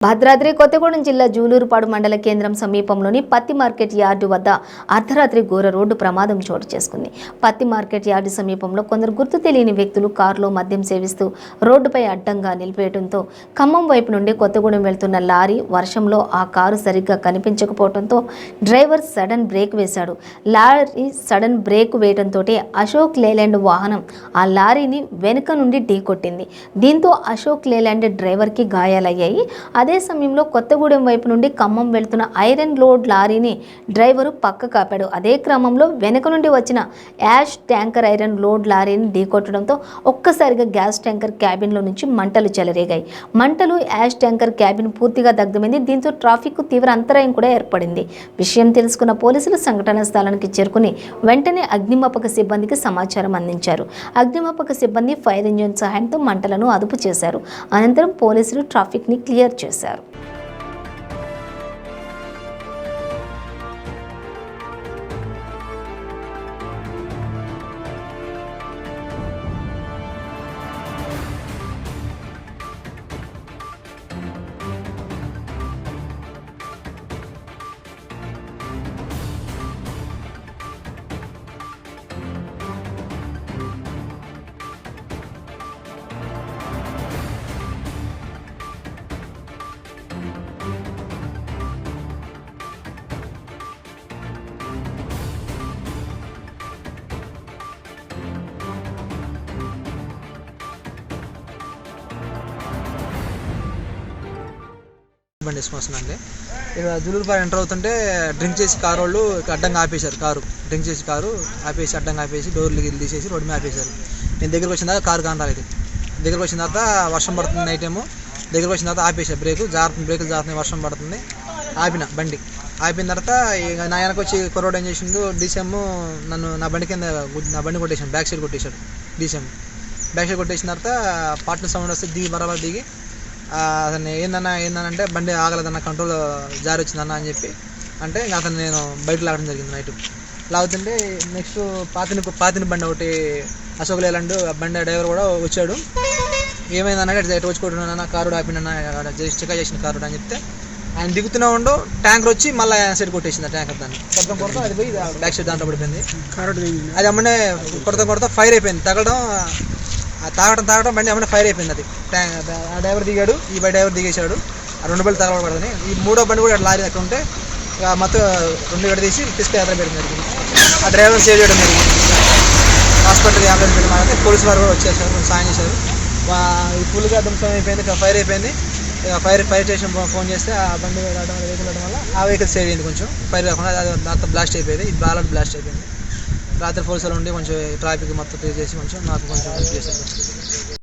భద్రాద్రి కొత్తగూడెం జిల్లా జూలూరుపాడు మండల కేంద్రం సమీపంలోని పత్తి మార్కెట్ యార్డు వద్ద అర్ధరాత్రి ఘోర రోడ్డు ప్రమాదం చోటు చేసుకుంది. పత్తి మార్కెట్ యార్డు సమీపంలో కొందరు గుర్తు తెలియని వ్యక్తులు కారులో మద్యం సేవిస్తూ రోడ్డుపై అడ్డంగా నిలిపేయడంతో ఖమ్మం వైపు నుండి కొత్తగూడెం వెళ్తున్న లారీ వర్షంలో ఆ కారు సరిగ్గా కనిపించకపోవడంతో డ్రైవర్ సడన్ బ్రేక్ వేశాడు. లారీ సడన్ బ్రేక్ వేయడంతో అశోక్ లేలాండ్ వాహనం ఆ లారీని వెనుక నుండి ఢీకొట్టింది. దీంతో అశోక్ లేలాండ్ డ్రైవర్కి గాయాలయ్యాయి. అదే సమయంలో కొత్తగూడెం వైపు నుండి ఖమ్మం వెళ్తున్న ఐరన్ లోడ్ లారీని డ్రైవరు పక్క కాపాడు. అదే క్రమంలో వెనుక నుండి వచ్చిన యాష్ ట్యాంకర్ ఐరన్ లోడ్ లారీని ఢీకొట్టడంతో ఒక్కసారిగా గ్యాస్ ట్యాంకర్ క్యాబిన్లో నుంచి మంటలు చెలరేగాయి. మంటలు యాష్ ట్యాంకర్ క్యాబిన్ పూర్తిగా దగ్ధమైంది. దీంతో ట్రాఫిక్ తీవ్ర అంతరాయం కూడా ఏర్పడింది. విషయం తెలుసుకున్న పోలీసులు సంఘటనా స్థలానికి చేరుకుని వెంటనే అగ్నిమాపక సిబ్బందికి సమాచారం అందించారు. అగ్నిమాపక సిబ్బంది ఫైర్ ఇంజిన్ సహాయంతో మంటలను అదుపు చేశారు. అనంతరం పోలీసులు ట్రాఫిక్ ని క్లియర్ చేశారు. బండి వేసుకొస్తున్నాండి. ఇక్కడ జూలూరుపాడు ఎంటర్ అవుతుంటే డ్రింక్ చేసి కారు వాళ్ళు అడ్డంగా ఆపేశారు. డ్రింక్ చేసి కారు ఆపేసి అడ్డంగా ఆపేసి డోర్లు తీసేసి రోడ్డు మీద ఆపేశారు. నేను దగ్గరకు వచ్చిన తర్వాత కారు కానరాలేదు. దగ్గరకు వచ్చిన తర్వాత వర్షం పడుతుంది, నైట్ ఏమో. దగ్గరకు వచ్చిన తర్వాత ఆపేశారు. బ్రేకులు జారుతున్నాయి, వర్షం పడుతుంది. ఆపిన బండి ఆపిన తర్వాత ఇక నా వెనక వచ్చి కుర్రోడు ఏం చేసిండు, డీసీఎం నన్ను నా బండి కింద నా బండి కొట్టేసాడు. బ్యాక్ సైడ్ కొట్టేశాడు డీసీఎం. బ్యాక్ సైడ్ కొట్టేసిన తర్వాత పార్ట్నర్ సౌండ్ వస్తే బరాబర్ దిగి అతన్ని ఏందనంటే బండి ఆగలేదన్న, కంట్రోల్ జారి వచ్చిందన్న అని చెప్పి అంటే అతను నేను బయటకు లాగడం జరిగింది. నైట్ లాగుతుంటే నెక్స్ట్ పాతిని బండి ఒకటి అశోక్ లేలాండ్ బండి డ్రైవర్ కూడా వచ్చాడు. ఏమైందన్నగా ఎటు వచ్చుకుంటున్నా కారు ఆపిన చెక్ చేసిన కారు అని చెప్తే ఆయన దిగుతూనే ఉండు ట్యాంకర్ వచ్చి మళ్ళీ సైడ్ కొట్టేసింది. ట్యాంకర్ దాన్ని కొడతాం అది పోయి బ్యాక్ సైడ్ దాంట్లో పడిపోయింది. అది అమ్మనే కొడతా ఫైర్ అయిపోయింది. తాగడం బండి అమ్మనే ఫైర్ అయిపోయింది. అది ఆ డ్రైవర్ దిగాడు, ఈ డ్రైవర్ దిగేశాడు. ఆ 2 బండ్లు తగలబడదని ఈ 3వ బండి కూడా లారీ అక్కడ ఉంటే ఇక మొత్తం 2 గడి తీసి తీసుకెళ్ళడం జరిగింది. ఆ డ్రైవర్ సేవ్ చేయడం జరిగింది. హాస్పిటల్ అంబులెన్స్ పెట్టడం, పోలీసు వారు కూడా వచ్చేసారు, సాయం చేశారు. ఈ ఫుల్గా ధ్వంసం అయిపోయింది, ఫైర్ అయిపోయింది. ఫైర్ స్టేషన్ ఫోన్ చేస్తే ఆ బండి వెహికల్ వెళ్ళడం వల్ల ఆ వెహికల్ సేవ్ అయింది. కొంచెం ఫైర్ కాకుండా అది దాంతో బ్లాస్ట్ అయిపోయింది. ఇది బ్లాస్ట్ అయిపోయింది. రాత్రి పోలీసులు ఉండి కొంచెం ట్రాఫిక్ మొత్తం క్లియర్ చేసి కొంచెం నాకు కొంచెం హెల్ప్ చేశారు.